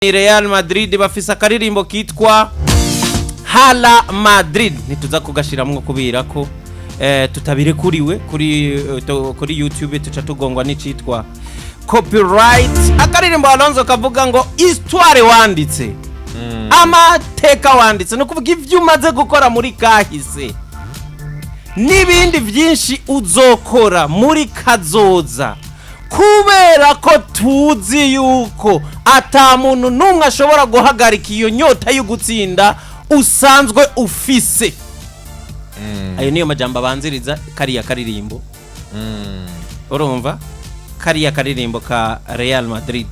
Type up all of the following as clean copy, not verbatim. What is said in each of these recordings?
Real Madrid bafise akaririmbo kitwa Hala Madrid nituza kugashiramwo kubira ko tutabirekuriwe kuri YouTube tuca tugongwa n'icitwa copyright. Akaririmbo Alonso kavuga ngo histoire wanditse amateka wanditse no kuvuga ivyo umaze gukora muri kahise n'ibindi vyinshi uzokora muri kazoza, kubera ko tuzi yuko ata muntu numwe ashobora guhagarika iyo nyota yo gutsinda usanzwe ufise. Ayo niyo majambo abanziriza kariya karirimbo. Urumva kariya karirimbo ka Real Madrid,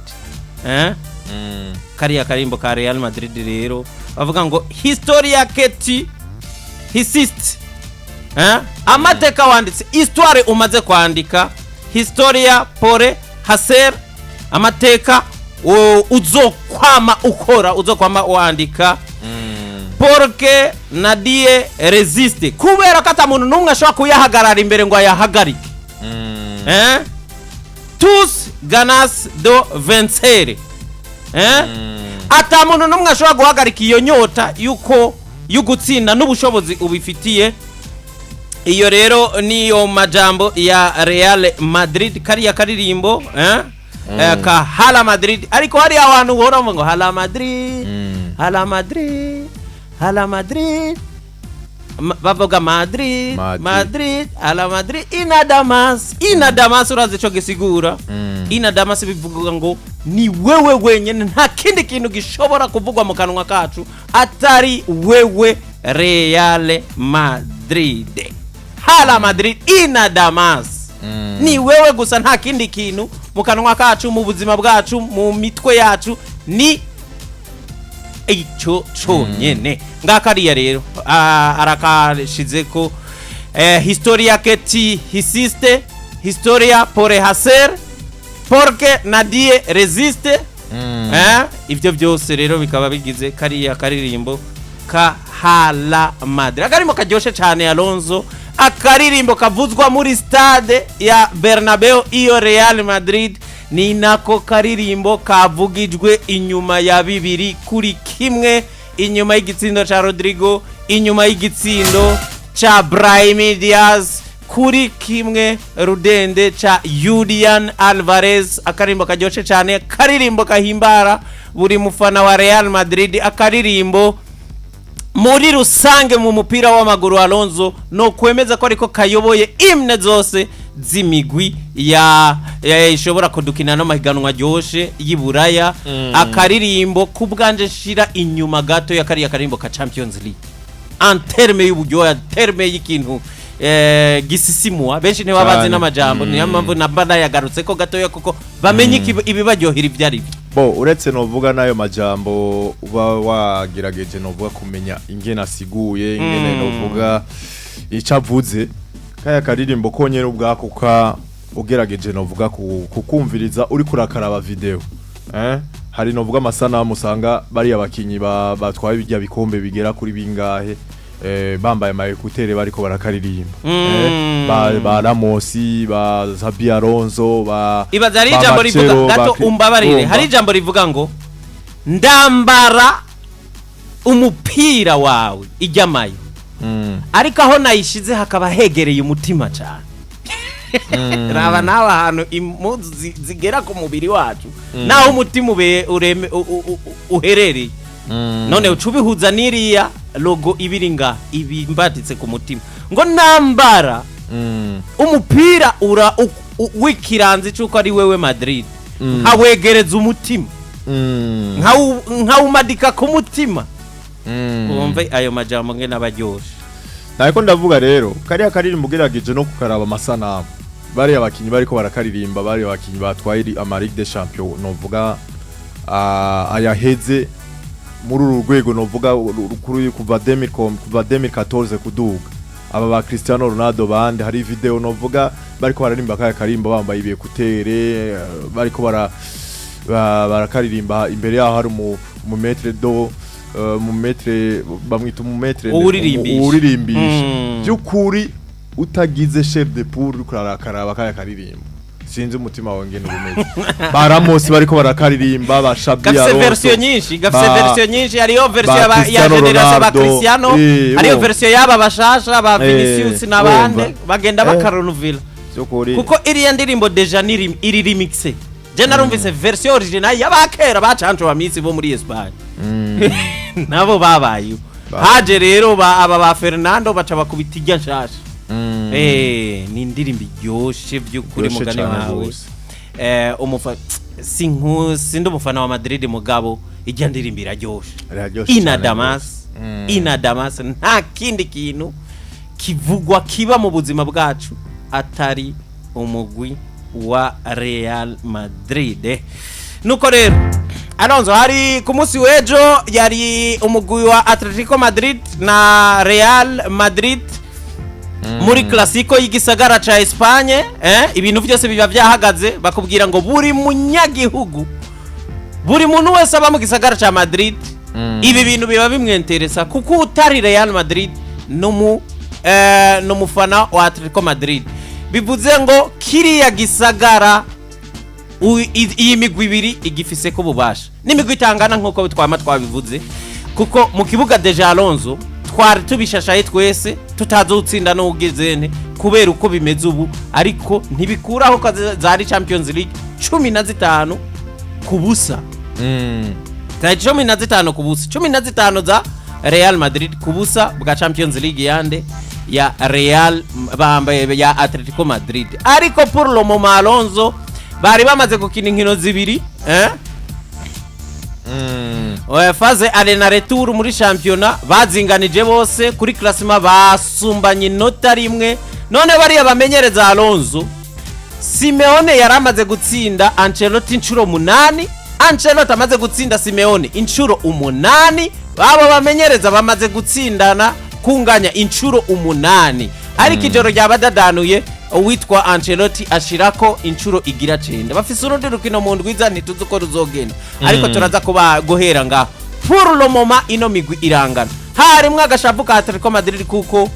kariya karirimbo ka Real Madrid rero bavuga ngo historia keti hisist, amateka wanditse, histoire umaze kwandika, historia pore haser, amateka uzokwama ukora, uzokwama wandika, porque nadie resiste, kubera kata muntu numwe ashobora kuyahagarara imbere ngo ayahagarike. Tous ganas do vencer, ata muntu numwe ashobora guhagarika iyo nyota yuko yugutsinda n'ubushobozi ubifitiye. Iyo rero niyo majambo ya Real Madrid kariya karirimbo ka Hala Madrid, ariko hari abantu uhora ngo Hala Madrid, Hala Madrid, Hala Madrid, bavuga Madrid, Madrid, Hala Madrid, ina Damas urazi cyo gisigura. Ina Damas bivuga ngo ni wewe wenyene, nta kindi kintu gishobora kuvugwa mu kanwa kacu atari wewe Real Madrid. Hala Madrid, ina Damas, ni wewe gusa, nta kindi kintu mu kanwa kacu, mu buzima bwacu, mu mitwe yacu, ni ico conyene. Ngakariya rero arakashize ko historia keti hisiste, historia pore haser, porque nadie resiste. Ivyo byose rero bikaba bigize kariya karirimbo ka Hala Madrid. Akarimbo karyoshe cyane Alonso, akaririmbo kavuzwa muri stade ya Bernabeu iyo Real Madrid, ni nako karirimbo kavugijwe inyuma ya 2-1, inyuma y'igitsindo ca Rodrigo, inyuma y'igitsindo ca Brahim Diaz, 1 rudende ca Julian Alvarez. Akarimbo karyoshe cyane, karirimbo kahimbara buri mufana wa Real Madrid, akaririmbo muri rusange mu mupira w'amaguru Alonso no kwemeza ko ariko kayoboye imne zose z'imigwi ya ishobora kudukina no mahiganwa ryoshe y'Iburaya. Akaririmbo kubwanje shira inyuma gato ya kariya karimbo ka Champions League en terme y'uburyo, terme y'ikintu gisisimwa benshi ne wabazi n'amajambo, niyo mpamvu nabada yagarutse ko gato ya kuko bamenye ibibaryohira ivyari. Bo uretse novuga nayo majambo uba wagerageje novuga kumenya ingene asiguye, ingene novuga icavuze kaya karirimbo konyene ubwako ka ugerageje novuga kukumviriza uri kurakaraba video. Hari novuga amasanamu usanga bari abakinyi batwaye bijya bikombe bigera kuri bingahe, bambaye mayekutere bariko barakaririmba, ba Ramosi, ba Zabi Alonso, ibaza ari jambo rivuga gato umbabarire, hari jambo rivuga ngo ndambara umupira wawe ijyamayo, ariko aho nayishize hakaba hegereye umutima cyane. Raba nawe ahantu impuzu zigera ku mubiri wacu, naho umutima uherereye, none ucubihuza niriya logo ibiringa ibimbatitse ku mutima ngo nambara umupira wikiranze cyuko ari wewe Madrid, hawegereza umutima, nkawumadika ku mutima. Umve ayo majambo ngene abaryoshe. Nako ndavuga rero kariya karirimbo gerageje no kukaraba amasanamu, bari abakinyi bariko barakaririmba, bari abakinyi batwaye Amahirwe des Champions novuga ayaheze muri urugwego novuga rukuru kuva 2014 kuduga. Aba ba Cristiano Ronaldo bande hari video novuga bariko bararimba kaya karimbo bambaye ibiyekutere, bariko barakaririmba imbere yaho hari mu metre do mu metre bamwita mu metre uririmbisha byukuri utagize chef de poule kurakaraba kaya karirimbo sinzi umutima wawe ngene ubumeze baramosi bariko barakaririmba bashabye gafise version nyinshi hariyo version ya generation ba Cristiano hariyo version yaba bashasha ba Vinicius n'abande bagenda bakaronuvila kuko iriya ndirimbo deja iri remixe je narumvise version original y'abakera bacanco bamisi bo muri Espagne nabo babayo haje rero aba ba Fernando baca bakubita irya nshasha ni indirimbo iryoshe by'ukuri mugane wawe sindi umufana wa Madrid mugabo ijya ndirimbo iraryoshe inadamas nta kindi kintu kivugwa kiba mu buzima bwacu atari umugwi wa Real Madrid nuko rero Alonso hari ku munsi w'ejo yari umugwi wa Atletico Madrid na Real Madrid muri Clasico y'igisagara ca Espagne ibintu byose biba byahagaze bakubwira ngo buri munyagihugu buri muntu wese aba mu gisagara ca Madrid ibi bintu biba bimwenteresa kuko utari Real Madrid no mufana wa Atletico Madrid bivuze ngo kiriya gisagara iyi migwi ibiri igifise ko bubasha n'imigwi itangana nkuko twabivuze kuko mu kibuga deja Alonso twari tubishashaye twese tutazutsinda no ugezene kubera uko bimeze ubu ariko ntibikuraho ko zari Champions League 15 kubusa 15 kubusa 15 za Real Madrid kubusa bwa Champions League yande ya Real ya Atletico Madrid ariko pour le moment Alonso bari bamaze gukina inkino zibiri faze arena retour muri championnat bazinganije bose kuri classement basumbanye inota rimwe none bari abamenyereza Alonso Simeone yaramaze gutsinda Ancelotti inshuro 8 Ancelotti amaze gutsinda Simeone inshuro 8 babo bamenyereza bamaze gutsindana kunganya inshuro 8 ariko ijoro ryabadadanuye uwitwa Ancelotti ashirako inshuro igira 9 bafise urundi rukino mu ndwiza ntituzi ko ruzogenda ariko turaza kuba gohera nga pour le moment ino migwi irangana harimwe agashavu ka Atletico Madrid kuko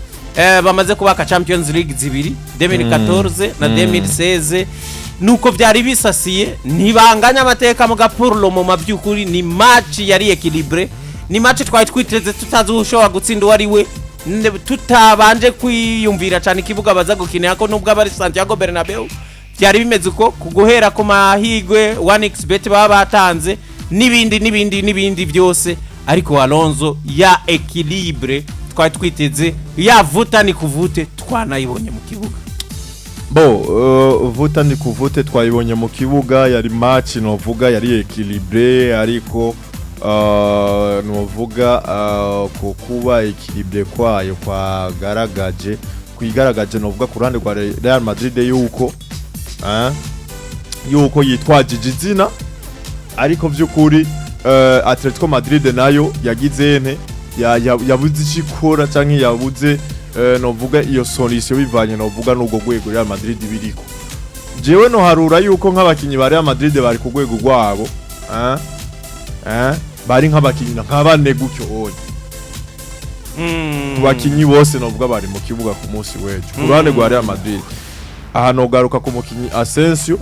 bamaze kubaka Champions League zibiri 2014 na 2016 nuko byari bisasiye ntibanganya amateka mu ga pour le moment byukuri ni match yari equilibre ni match twiteze tutazushobora gutsinda wari we tutabanje kwiyumvira cyane kibuga baza gukinira ko nubwo abari Santiago Bernabeu byari bimeze uko kuguhera ku mahigwe 1xbet baba batanze nibindi byose ariko Alonso ya equilibre twiteze yavuta ni kuvute twanayibonye mu kibuga vuta ni kuvute twayibonye mu kibuga yari match novuga yari equilibre ariko nuvuga kukuba equilibre kwayo kwigaragaje novuga ku ruhande rwa Real Madrid yuko yitwajije izina ariko by'ukuri Atletico Madrid nayo yagize yabuze ikikora canke yabuze novuga iyo solution bivanye novuga n'ubwo gwego Real Madrid biriko jewe no harura yuko nk'abakinyi ba Real Madrid bari ku gwego rwabo bari nk'abakinyi nk'abane gutyo oye bakinyi bose novuga bari mu kibuga ku munsi w'ejo ku ruhande rwa Real Madrid aha no garuka ku mukinyi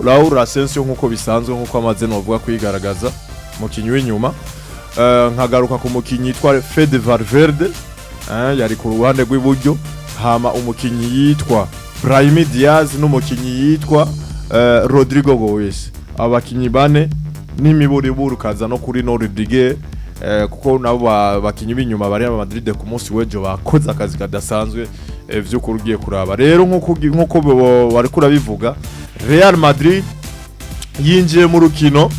Raúl Asensio nkuko bisanzwe nkuko amaze novuga kwigaragaza mukinyi w'inyuma nkagaruka ku mukinyi yitwa Fede Valverde yari ku ruhande rw'iburyo hama umukinyi yitwa Brahim Diaz n'umukinyi yitwa Rodrigo Goes abakinyi bane n'imiburiburu kaza no kuri Rodriguez kuko nabo bakinyi b'inyuma bari mu Madrid ku munsi w'ejo bakoze akazi kadasanzwe vy'ukuri ugiye kuraba rero nkuko bari kurabivuga Real Madrid yinjiye mu rukino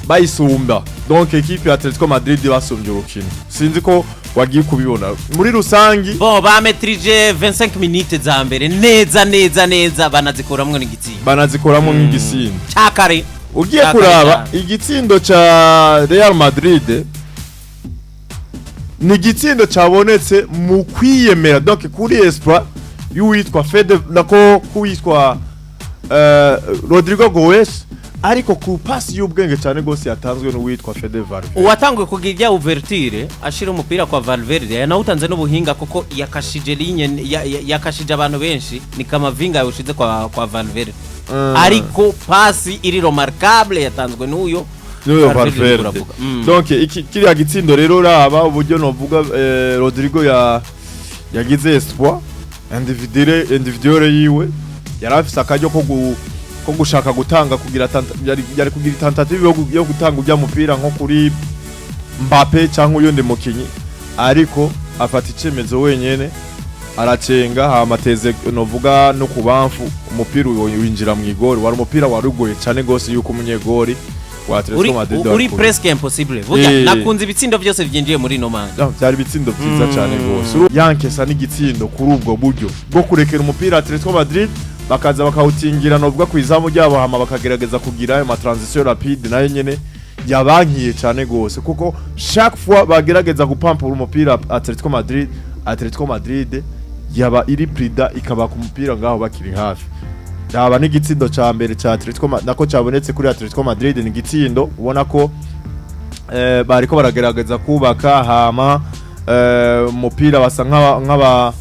bayisumba donc equipe ya Atletico Madrid basumbye urukino sinzi ko wagiye kubibona muri rusangi bametrije 25 minutes za mbere neza banazikoramwe n'igitsinda cyakare ugiye kuraba igitsindo ca Real Madrid ni igitsindo cabonetse mu kwiyemera donc kuri espoir y'uwitwa Fede nako kuwitwa Rodrigo Goes ariko ku pasi y'ubwenge cyane gose yatanzwe n'uwitwa Fede Valverde uwatangwe kugira ouverture ashira umupira kwa Valverde yanawutanze n'ubuhinga kuko yakashije linye yakashije abantu benshi ni kama vinga yushize kwa Valverde ariko pasi iri remarquable yatanzwe n'uyo Valverde. Donc kiriya gitsindo rero raba uburyo novuga Rodrigo yagize espoir individuelle yiwe yarafise akaryo ko gushaka gutanga kugira yari kugira tentative yo gutanga ujya mupira nko kuri Mbappe cyangwa uyundi mukinyi ariko afata icemezo wenyene aracenga hamateze novuga no kubamfu umupira winjira mu igori wari umupira warugoye cyane gose yuko umunyegori wa Atletico Madrid uri presque impossible vuga nakunze ibitsindo byose byinjiye muri no man byari ibitsindo byiza cyane gose yankesa n'igitsindo kuri ubwo buryo bwo kurekera umupira Atletico Madrid bakaza bakawutingira novuga ku izamu ryabo hama bakagerageza kugira ayo ma transition rapide nayo nyene yabankiye cyane gose kuko chaque fois bagerageza gupampura umupira Atletico Madrid yaba iri prida ikaba ku mupira ngaho bakiri hafi daba n'igitsindo ca mbere ca Atletico nako cabonetse kuri Atletico Madrid ni gitsindo ubona ko bariko baragerageza kubaka hama umupira basa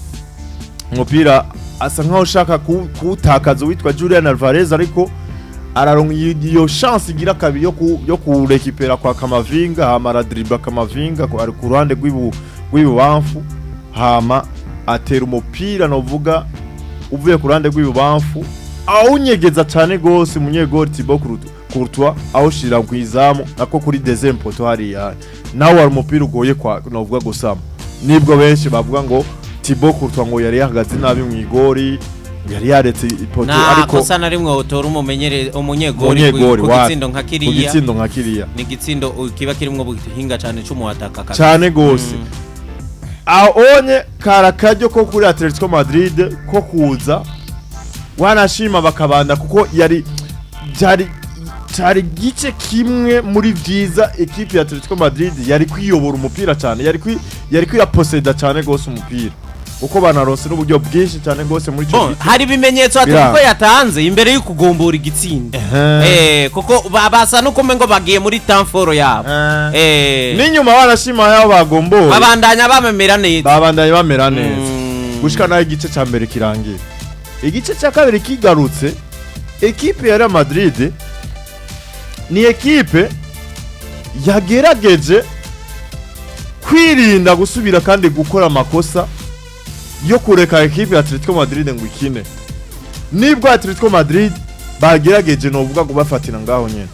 umupira asa nkaho ushaka kutakaza witwa Julian Alvarez ariko araronka iyo chance igira kabiri yo kurekipera kwa Kamavinga hama radriba Kamavinga ari ku ruhande rw'ibubamfu hama atera umupira novuga uvuye ku ruhande rw'ibubamfu awunyegeza cyane gose munyegori Thibaut Courtois awushira ku izamu nako kuri deuxième poteau hariya nawe ari umupira ugoye kwa novuga gusama nibwo benshi bavuga ngo Thibaut Courtois ngo yari yahagaze nabi mu igori yari yaretse ipoto ariko kosa na rimwe utora umunyegori ku gitsindo nka kiriya ni gitsindo kiba kirimo buhinga cyane cy'umuhataka cyane gose aonye karakajyo ko kuri Atletico Madrid ko kuza wanashima bakabanda kuko cyari gice kimwe muri vyiza equipe ya Atletico Madrid yari kwiyobora umupira cyane yari kwiyaposeda cyane gose umupira uko banaronse n'uburyo bwinshi cyane gose muri cyo hari ibimenyetso Atletico yatanze imbere yo kugombora igitsinda kuko basa no kumengo bagiye muri temps yabo n'inyuma wanashima yabo bagombora babandanya bamera neza gushika naho igice ca mbere kirangiye igice ca kabiri kigarutse equipe ya Real Madrid ni equipe yagerageje kwirinda gusubira kandi gukora amakosa yo kureka equipe ya Atletico Madrid ngo ikine nibwo Atletico Madrid bagerageje novuga gubafatira ngaho nyene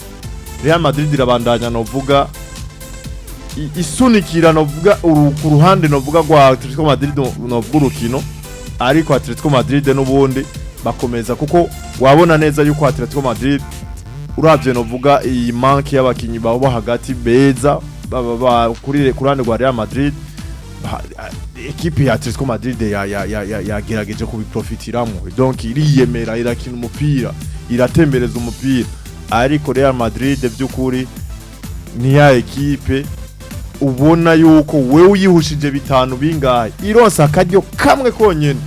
Real Madrid irabandanya novuga isunikira novuga ku ruhande novuga rwa Atletico Madrid novuga urukino ariko Atletico Madrid n'ubundi bakomeza kuko wabona neza yuko Atletico Madrid uravye novuga iyi manke y'abakinyi babo hagati beza kuri ruhande rwa Real Madrid equipe ya Atletico Madrid yagerageje kubiprofitiramo donc iriyemera irakina umupira iratembereza umupira ariko Real Madrid by'ukuri ni ya equipe ubona yuko wewe uyihushije bitanu bingahe ironsa akaryo kamwe konyene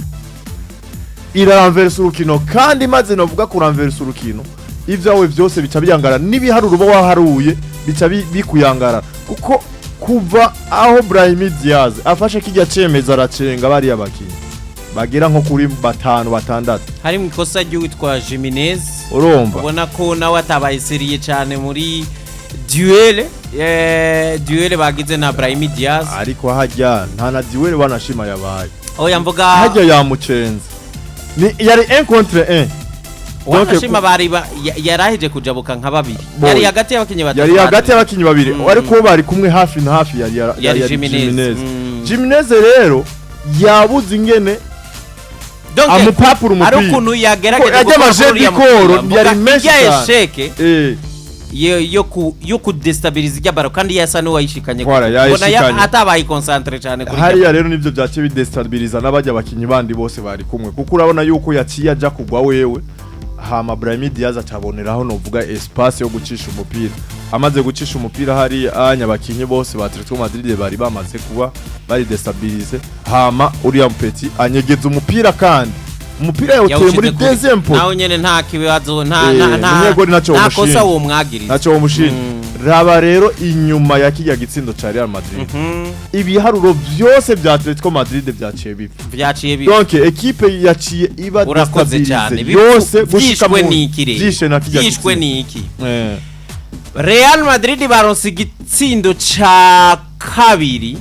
iraranversa urukino kandi maze novuga kuranversa urukino ivyawe byose bica byangara nibiharuro bo waharuye bica bikuyangara kuko kuva aho Brahim Diaz afashe kijya cemeza aracenga bari abakinyi bagera nko kuri 5-6 hari mu ikosa ry'uwitwa Jimenez urumva ubona ko nawe atabaye seriye cyane muri duel bagize na Brahim Diaz ariko hajya nta na duel banashima yabaye oya mvuga hajya yamucenze ni yari 1 contre 1 wanashima bari yarahije kujabuka nka babiri yari hagati y'abakinyi babiri ariko bari kumwe hafi na hafi yari Jimenez rero yabuze ingene amupapura umupira ari ukuntu yagerageje gukora yari menshi cyane yo kudestabiliza ibyabaro kandi yasa no wayishikanye ubona atabaye concentrate cyane kuri hariya rero nivyo byace bidestabiliza n'abajya abakinyi bandi bose bari kumwe kuko urabona yuko yaciye aja kugwa wewe hama Brahim Diaz acaboneraho novuga espace yo gucisha umupira amaze gucisha umupira hari abanyabakinyi bose ba Atletico Madrid bari bamaze kuba bari destabilize hama uriya mpeti anyegeza umupira kandi umupira yawuteye muri deuxième pot naho nyene nta kibazo nta kosa wo mwagiriza naco wo mushini raba rero inyuma ya kijya gitsindo ca Real Madrid ibiharuro byose bya Atletico Madrid byaciye bibi donc equipe yaciye iba destabilize yose gushika mu byishwe na kijya byishwe niki Real Madrid baronse igitsindo ca kabiri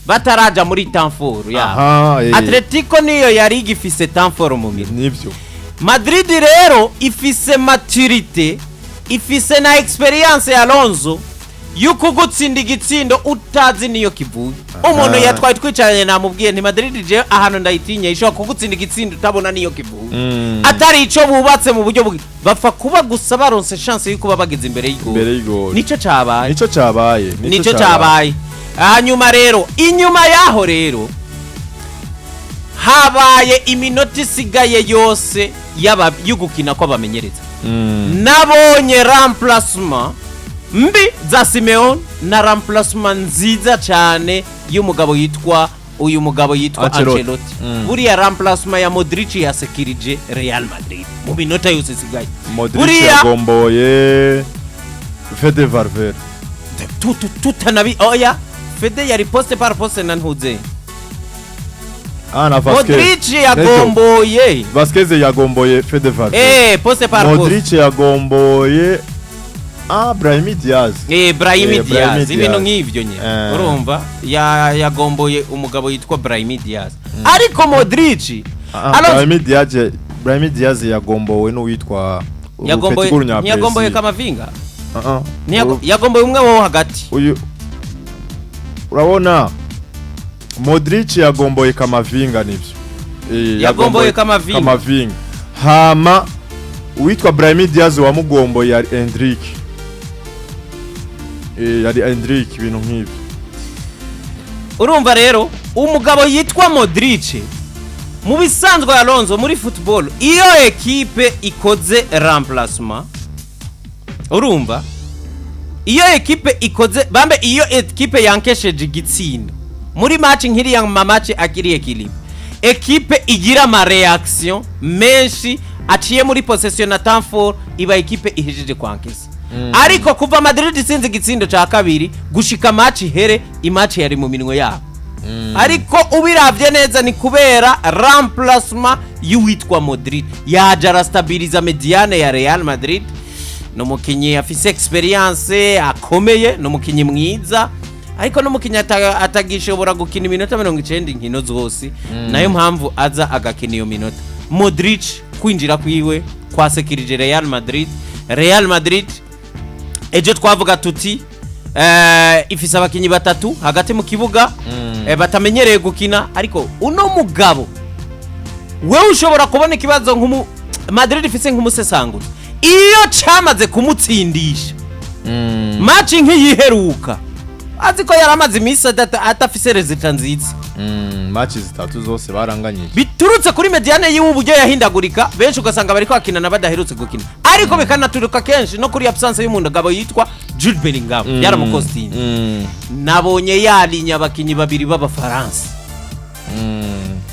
bataraja muri Tanforo ya Atletico niyo yari igifise Tanforo mu mirimo nivyo Madrid rero ifise maturité ifise na experience ya Alonso yuko gutsinda igitsindo utazi niyo kivuye umuntu yatwaye twicaranye namubwiye nti Madrid je ahantu ndayitinya ishobora kugutsinda igitsindo utabona niyo kivuye atari ico bubatse mu buryo bapfa kuba gusa baronse chance yuko babageze imbere y'igol nico cabaye hanyuma rero inyuma yaho rero habaye iminota isigaye yose y'ugukina ko bamenyereza nabonye remplacement mbi za Simeone na remplacement nziza cyane y'umugabo yitwa Ancelotti buriya remplacement ya Modric yasekirije Real Madrid mu minota yose isigaye Modric yagomboye Fede Valverde tutanabi oya Fede yari poste par poste nanhuze na Modric yagomboye Vasquez yagomboye Fede Valverde poste par poste Modric yagomboye Brahim Diaz ibintu nk'ivyo nye urumva yagomboye umugabo yitwa Brahim Diaz ariko Modric Brahim Diaz yagombowe n'uwitwa yagomboye Kamavinga yagomboye umwe wo hagati uyu urabona Modric yagomboye Kamavinga nivyo yagomboye Kamavinga hama uwitwa Brahim Diaz wamugomboye yari Endrick ibintu nk'ibyo urumva rero umugabo yitwa Modric mu bisanzwe Alonso muri football iyo equipe ikoze remplacement urumva iyo equipe ikoze bambe iyo equipe yankesheje igitsindo muri match nkiriya match akiriye kilipe equipe igira ama reaction menshi aciye muri possession na Tanforo iba equipe ihejeje kwankesa ariko kuva Madrid isinze igitsindo ca kabiri gushika match here imatch yari mu minwe yabo ariko ubiravye neza ni kubera remplacement y'uwitwa Modric yaje arastabiliza mediane ya Real Madrid no mukinyi afise experience akomeye no mukinyi mwiza ariko no mukinyi atagishobora gukina iminota 90 nkino zose nayo mpamvu aza agakina iyo minota Modric kwinjira kwiwe kwasekirije Real Madrid ejo twavuga tuti ifise abakinyi batatu hagati mu kibuga batamenyereye gukina ariko uno mugabo wewe ushobora kubona ikibazo Madrid ifise nk'umusesangura iyo cyamaze kumutsindisha match nk'iyiheruka aziko yaramaze imisi atafise resultat nziza match zitatu zose baranganyije biturutse kuri mediane y'uburyo yahindagurika benshi ugasanga bari kwakina na badaherutse gukina ariko bikanaturuka kenshi no kuri absence y'umundagabo yitwa Jude Bellingham yaramukostine nabonye yalinya abakinyi babiri b'abafaransa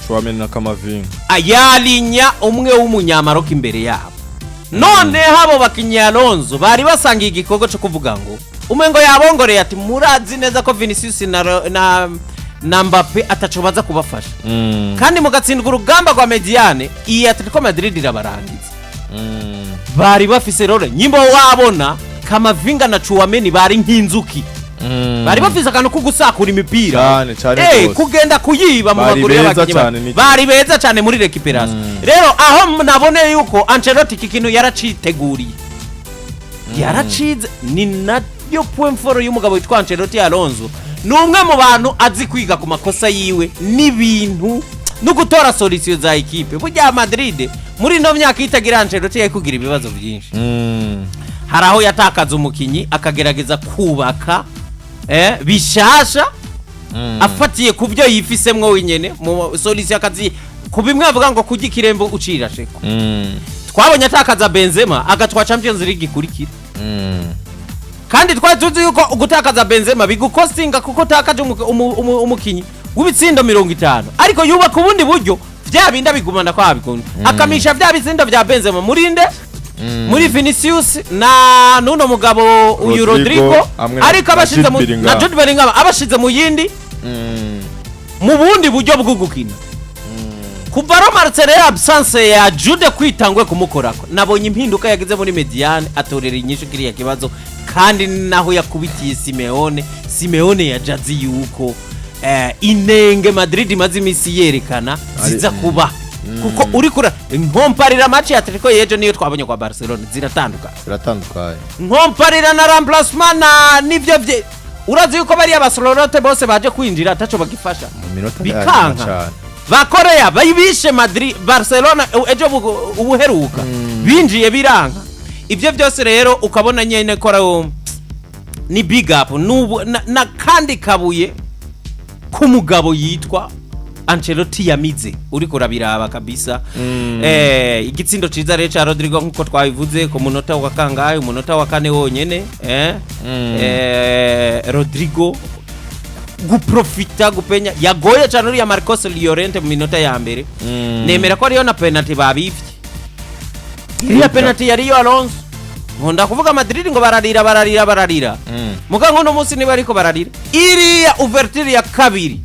Chouameni na Kamavinga ayalinya umwe w'umunyamaroka imbere yabo none habo bakinyi Alonso bari basangiye igikorwa cyo kuvuga ngo umengo yabongoreye ati murazi neza ko Vinicius na Mbappe atacobaza kubafasha kandi mugatsindwa urugamba rwa mediane iyi Atletico Madrid irabarangiza bari bafise rore nyimbo wabona Kamavinga na Chouameni bari nk'inzuki bari bafise akantu ko gusakura imipira kugenda kuyiba mu maguru y'abakinyi bari beza cyane muri recuperation rero aho nabone yuko Ancelotti ikintu yaraciteguriye yaracize ni nayo point foro y'umugabo witwa Ancelotti Alonso numwe mu bantu azi kwiga ku makosa yiwe n'ibintu no gutora solution za equipe burya Madrid muri no myaka itagira Ancelotti yakugira ibibazo byinshi haraho yatakaza umukinyi akagerageza kubaka bishasha afatiye kubyo yifisemwe wenyene mu solution akazi kubimwe avuga ngo kujya kirembo ucira sheko twabonye atakaza Benzema agatwa Champions League kurikira kandi twatuzi yuko gutakaza Benzema bigukostinga kuko takaje umukinyi w'ibitsindo 50 ariko yubaka ubundi buryo bya binda bigumana kwa bikunda akamisha bya bitsindo bya Benzema murinde muri Vinicius na nuno mugabo uyu Rodrigo ariko abashize na Jude Bellingham abashize mu yindi mu bundi buryo bwo gukina kuva Marcelo absence ya Jude kwitangwe kumukorako nabonye impinduka yagize muri Mediane atorera inyishu kiriya kibazo kandi naho yakubitiye Simeone yajazi yuko inenge Madrid maze imisi yerekana ziza kuba kuko uri kura nkomparira match ya Atletico yejo niyo twabonye kwa Barcelona ziratandukanye nkomparira na remplacement na nivyo vye urazi yuko bari Barcelona bose baje kwinjira ataco bagifasha bikanga bakoreya bayibishe Madrid Barcelona ejo ubuheruka binjiye biranga ivyo byose rero ukabona nyene kora ni big up na kandi kabuye kumugabo yitwa Ancelotti yamize uri kurabiraba kabisa igitsindo ciza rero cha Rodrigo nkuko twabivuze ku munota wa kangahe umunota wa kane wonyene Rodrigo guprofita gupenya yagoye cyane uri ya Marcos Llorente mu minota ya mbere nemera ko ariyo na penalty babivye iriya penalty yari yo Alonso nkunda kuvuga Madrid ngo bararira muga no munsi niba ariko bararira iriya ouverture ya kabiri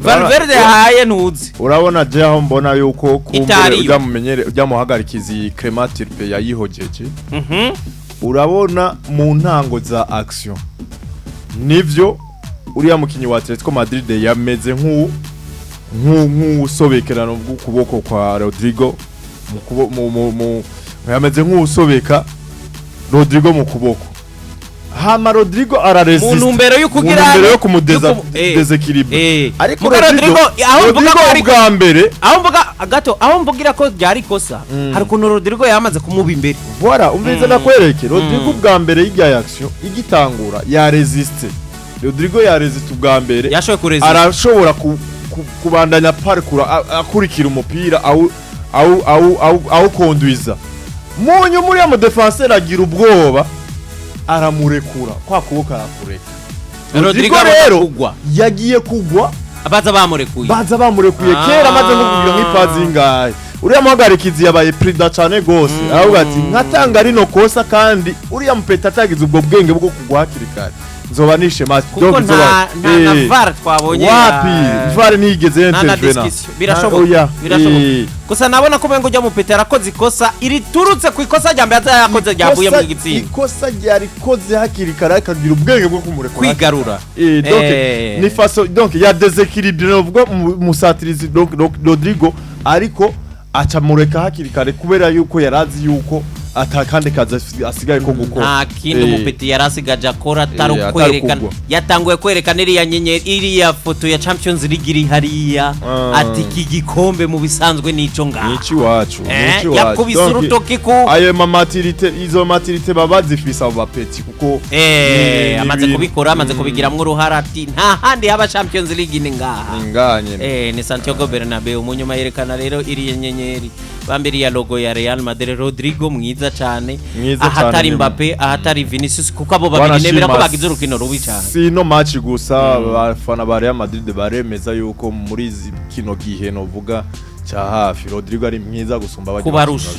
Valverde yahaye ntuzi urabona je aho mbona yuko kumbure ujyamumenyere ujyamuhagarikizi Crematirpe yayihojeje urabona mu ntango za action nivyo uriya mukinyi wa Atletico Madrid yameze nk'usobekerano bw'ukuboko kwa Rodrigo mu yameze nk'usobeka Rodrigo mu kuboko hama Rodrigo araresist mu numbero yo kumudeza desequilibre ariko Rodrigo aho mvuga ko ari bwa mbere aho mvugira ko byari kosa hari kuntu Rodrigo yamaze kumuba imbere voilà umvise nakwereke Rodrigo bwa mbere y'igya action igitangura ya resiste Rodrigo ya resiste bwa mbere arashobora kubandanya parcours akurikira umupira au conduiza munyu muri ya defenseur agira ubwoba aramurekura kwa kuboko arakureka Rodrigo rero yagiye kugwa baza bamurekuye kera maze no kugira nk'ipazi ingahe uriya muhagarikizi yabaye prida cyane gose avuga ati nkatanga rino kosa kandi uriya mupeta atagize ubwo bwenge bwo kugwa hakiri kare nzoba nishe match donc nzoba na VAR twabonye wapi VAR nigeze intervena birashoboka gusa nabona ko bengo ujya mupeta yarakoze ikosa iri turutse ku ikosa rya mbere yakoze ryavuye mu gitsinda ikosa ryari koze hakiri kare akagira ubwenge bwo kumurekura kwigarura donc ni façon donc ya déséquilibre ubwo musatirizi donc Rodrigo ariko aca mureka hakiri kare kubera yuko yarazi yuko atakande kaza asigaye ko gukora nta kindi umupeti yarasigaje akora tarukwerekana yatanguye kwerekana iriya nyenyeri iriya foto ya Champions League iri hariya ati iki gikombe mu bisanzwe nico ngaha nici wacu yakubise urutoki ku ayo maturité izo maturité babazifisa abo bapeti kuko amaze kubikora amaze kubigiramwe uruhara ati nta handi haba Champions League ni ngaha nganye ni Santiago Bernabeu mu nyuma yerekana rero iriya nyenyeri bambiri ya logo ya Real Madrid Rodrigo mwiza cyane ahatari Mbappe ahatari Vinicius kuko abo babiri nemera ko bagize urukino rubi cyane sino match gusa abafana ba Real Madrid baremeza yuko muri kino gihe novuga cya hafi Rodrigo ari mwiza gusumba abandi kubarusha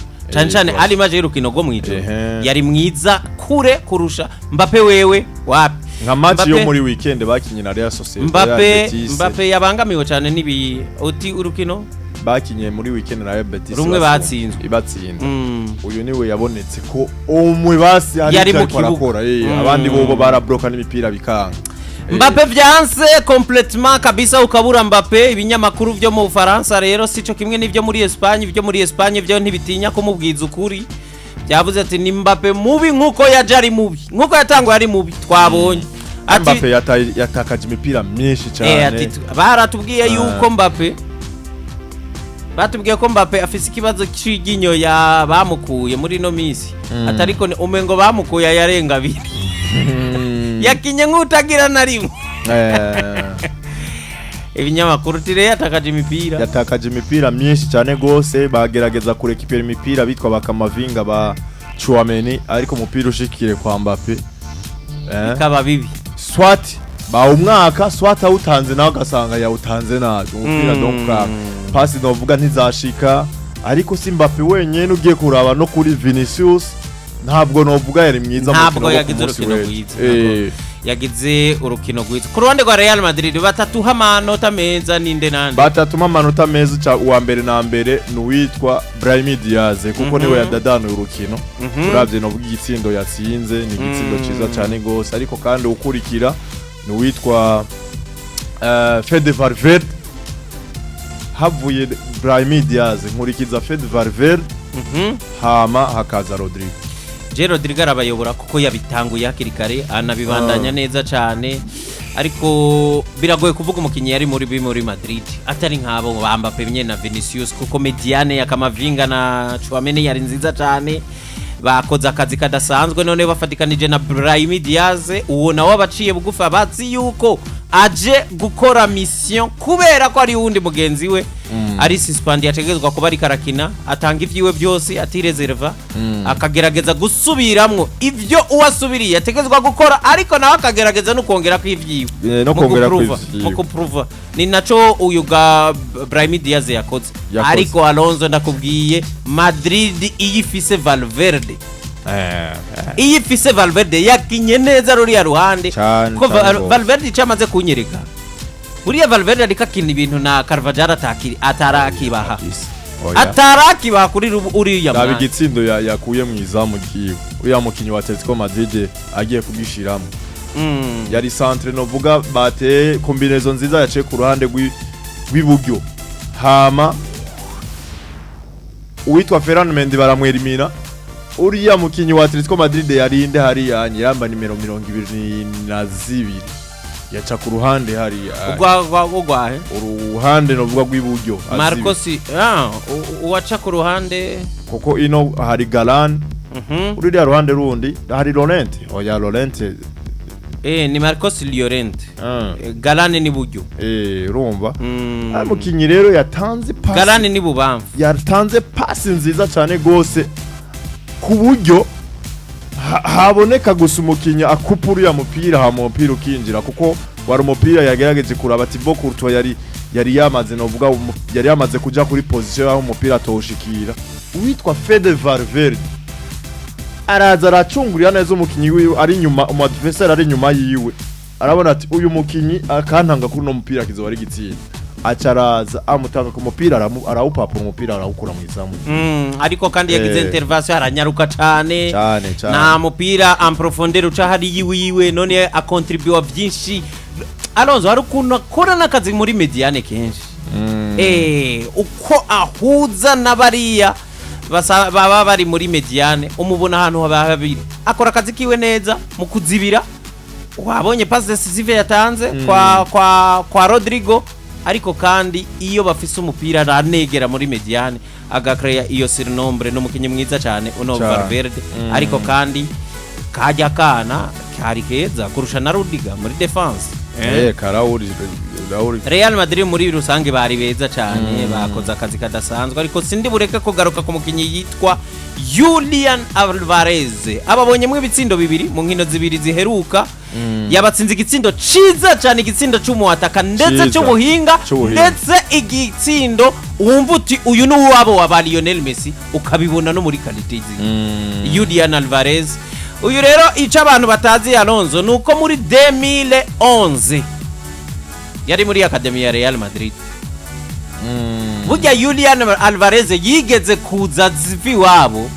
cyane ali maje y'urukino go mwijo yari mwiza kure kurusha Mbappe wewe wapi nka match yo muri weekend bakinye na Real Sociedad Mbappe yabangamiwe cyane nibi uti urukino bakinye muri weekend na Betis rumwe batsinzwe ibatsinda uyu niwe yabonetse ko umwe basi ari arakora abandi bobo barabroka n'imipira bikanga Mbappe vyanse complètement kabisa ukabura Mbappe ibinyamakuru byo mu Faransa rero sico kimwe n'ivyo muri Espagne byo ntibitinya ko mubwiza ukuri byavuze ati ni Mbappe mubi nkuko yajari mubi nkuko yatangwa yari mubi twabonye ati Mbappe yatakaje imipira myinshi cyane ati baratubwiye yuko Mbappe batubwiye ko Mbappe afise ikibazo cy'iginyo ya bamukuye muri no misi atariko umengo bamukuye yarenga biri yakinye nk'utagira na rimwe ibinyamakuru tire yatakaje imipira myinshi cyane gose bagerageza kurekipera imipira bitwa bakamavinga ba Chouameni ariko umupira ushikire kwa Mbappe ikaba bibi swat ba umwaka swat awutanze nawe gasanga yawutanze naje umupira donc pasi novuga ntizashika ariko si Mbappe wenyene ugiye kuraba no kuri Vinicius ntabwo novuga yari mwiza mu ntabwo yagize urukino rwiza yagize urukino rwiza ku ruhande rwa Real Madrid batatuha amanota meza ninde nande batatuma amanota meza uwa mbere na mbere nuwitwa Brahim Diaz kuko niwe yadadanuye urukino uravye no bw'igitsindo yatsinze ni igitsindo ciza cyane gose ariko kandi ukurikira nuwitwa Fede Valverde havuye Brahim Diaz nkurikiza Fede Valverde hama hakaza Rodrigo Rodrigo arabayobora kuko yabitanguye hakiri kare anabibandanya neza cyane ariko biragoye kuvuga umukinyi yari muri Madrid atari nkabo bamba Mbappe na Vinicius kuko mediane ya Kamavinga na Chouameni yari nziza cyane bakoze akazi kadasanzwe none bafatikanije na Brahim Diaz uwo nawe abaciye bugufa bazi yuko aje gukora mission kubera ko ari wundi mugenzi we ari suspend yategezwa kuba ari karakina atanga ivyiwe byose ati reserva akagerageza gusubiramwo ivyo uwasubiriye yategezwa gukora ariko nawe akagerageza no kongera kwivyiwe no kongera kwivyiwe ko prova ni naco uyu ga Brahim Diaz yakoze ariko Alonso ndakubwiye Madrid iyifise Valverde iyifise Valverde yakinye neza ruriya ruhande ko Valverde cyamaze kunyereka uriya Valverde ariko akina ibintu na Carvajal atarakibaha kuri uriya mwana igitsindo yakuye mu izamu kiwe uriya mukinyi wa Atletico Madrid agiye kubishiramo yari centre novuga bate combinaison nziza yaciye ku ruhande rw'iburyo hama uwitwa Ferran Mendy baramwerimina uriya mukinyi wa Atletico Madrid yarinde hari yamba nimero 22 yaca ku ruhande hari ugwahe uruhande novuga rw'iburyo Marcos uwaca ku ruhande kuko ino hari Galan uriya ruhande rundi hari Laurent Laurent ni Marcos Llorente Galan ni buryo urumva mukinyi rero yatanze pass Galan ni bubamfu yatanze pass nziza cyane gose ku buryo haboneka gusa umukinyi akupura ya mupira ha mupira ukinjira kuko wari umupira yagerageje kuraba Thibaut Courtois yari yamaze novuga yari yamaze kuja kuri position aho umupira atoshikira uwitwa Fede Valverde araza aracungurira neza umukinyi wiwe ari nyuma umadversaire ari nyuma yiwe arabona ati uyu mukinyi akantanga kuri no mupira kizo ari gitsinda acaraza amutanga ku mupira arawupapa umupira arawukura mu izamu ariko kandi yagize intervention aranyaruka cyane na mupira en profondeur uca hari yiwe none akontribua byinshi Alonso hari ukuntu akora nakazi muri mediane kenshi uko ahuza n'abariya baba bari muri mediane umubona ahantu hababiri akora akazi kiwe neza mu kuzibira wabonye pass decisive yatanze kwa Rodrigo ariko kandi iyo bafise umupira ranegera muri mediane agakreya iyo surnombre no mukinyi mwiza cyane uno Valverde ariko kandi kajya kana kari keza kurusha na Rudiga muri defense Karauri Real Madrid muri rusange bari beza cyane bakoze akazi kadasanzwe ariko sindi bureke kugaruka ku mukinyi yitwa Julian Alvarez ababonyemwe ibitsindo bibiri mu nkino zibiri ziheruka yabatsinze igitsindo ciza cyane igitsindo cy'umuataka ndetse cy'ubuhinga ndetse igitsindo wumva uti uyu ni uwabo wa Lionel Messi ukabibona no muri quality Julian Alvarez uyu rero ica abantu batazi Alonso nuko muri 2011 yari muri Academy ya Real Madrid burya Julian Alvarez yigeze kuza zivi wabo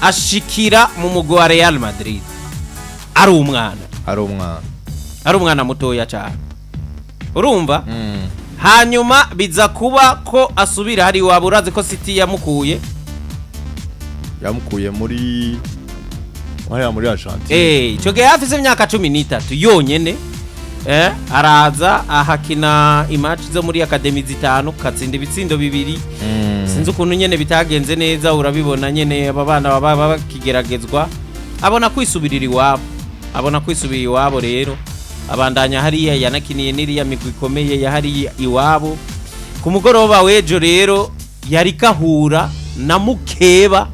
ashikira mu mugwi wa Real Madrid ari umwana mutoya cyane urumva hanyuma biza kuba ko asubira hari wabo urazi ko City yamukuye muri Argentine ico gihe afise imyaka 13 yonyene araza ahakina imatch zo muri Academy zitanu katsinda ibitsindo bibiri sinzi ukuntu nyene bitagenze neza urabibona nyene aba bana baba bakigeragezwa abona kwisubirira iwabo rero abandanya hariya yanakiniye niriya migwi ikomeye yahari iwabo ku mugoroba wejo rero yari kahura na mukeba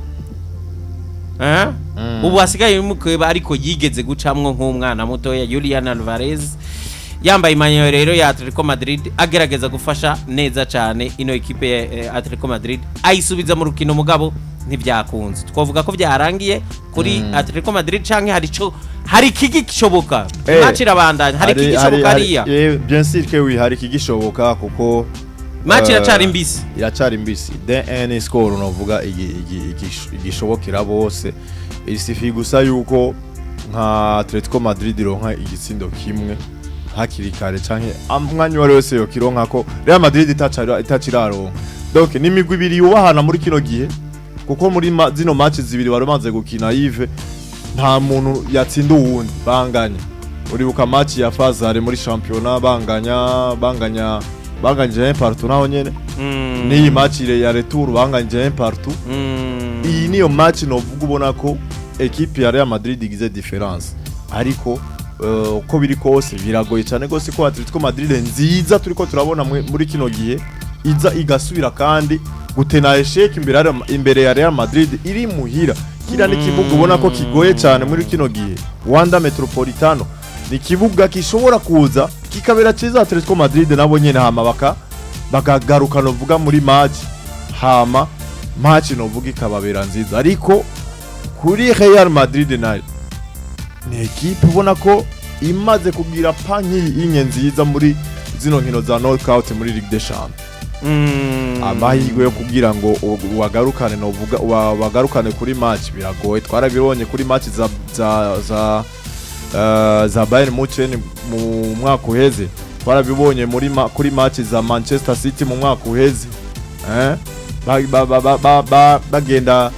ubu asigaye mukeba ariko yigeze gucamwo nk'umwana mutoya Julian Alvarez yambaye imanyo rero ya Atletico Madrid agerageza gufasha neza cyane ino ekipe ya Atletico Madrid ayisubiza mu rukino mugabo ntibyakunze twavuga ko byarangiye kuri Atletico Madrid canke hari kigishoboka match irabandanya hari kigishoboka hariya bien sûr que oui hari kigishoboka kuko match iracari mbisi DN score novuga igishobokera bose isifi gusa yuko nka Atletico Madrid ronka igitsindo kimwe hakiri kare canke amwanya wari wose yo kironka ko Real Madrid itaciraronka donc nimigwi ibiri yubahana muri kino gihe kuko muri zino match zibiri baromanze gukina Yves nta muntu yatsinda uwundi banganya uribuka match ya Fazare muri championnat banganje partout naho nyene ni match ya retour banganje partout iyi niyo match novuga ubona ko equipe ya Real Madrid igize difference ariko uko biri kose biragoye cyane gose ko Atletico Madrid nziza turiko turabona muri kino gihe iza igasubira kandi gutena esheke imbere ya Real Madrid iri muhira kira ni kibuga ubona ko kigoye cyane muri kino gihe Wanda Metropolitano ni kibuga kishobora kuza kikabera ciza Atletico Madrid nabo nyene hama bakagaruka novuga muri match novuga ikababera nziza ariko kuri Real Madrid nayo ni equipe ubona ko imaze kugira panki y'inye nziza muri zino nkino za knockout muri Ligue des Champions amahirwe yo kugira ngo wagarukane novuga wagarukane kuri match biragoye twarabibonye kuri match za Bayern Munchen mu mwaka uheze twarabibonye kuri match za Manchester City mu mwaka uheze bagenda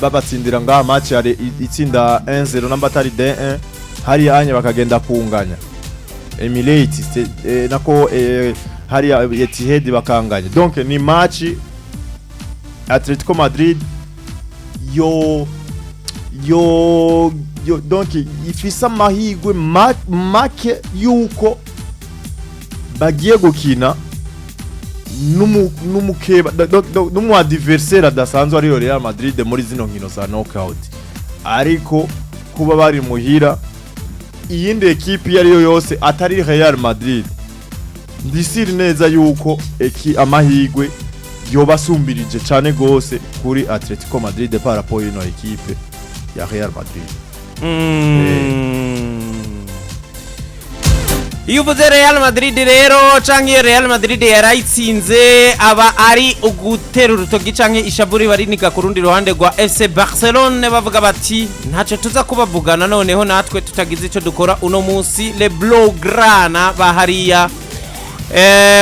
babatsindira ngaha match yari itsinda 1-0 n'ambatari D1 hari anye bakagenda kunganya Emirates nako hari Etihad bakanganya donc ni match Atletico Madrid yo donc ifisa amahirwe make yuko bagiye gukina numu adversaire adasanzwe ari Real Madrid muri zino nkino za knockout ariko kuba bari muhira iyindi equipe yari yose atari Real Madrid ndisiri neza yuko amahirwe yobasumbirije cyane gose kuri Atletico Madrid par rapport ino equipe ya Real Madrid. Iyo uvuze Real Madrid rero canke Real Madrid yarayitsinze aba ari ugutera urutogi canke ishaburi bariniga ku rundi ruhande rwa FC Barcelone bavuga bati ntaco tuza kubavugana noneho natwe tutagize ico dukora uno munsi le Blaugrana bahariya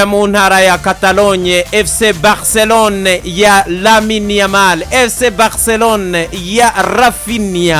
mu ntara ya Catalogne FC Barcelone ya Lamine Yamal FC Barcelone ya Rafinha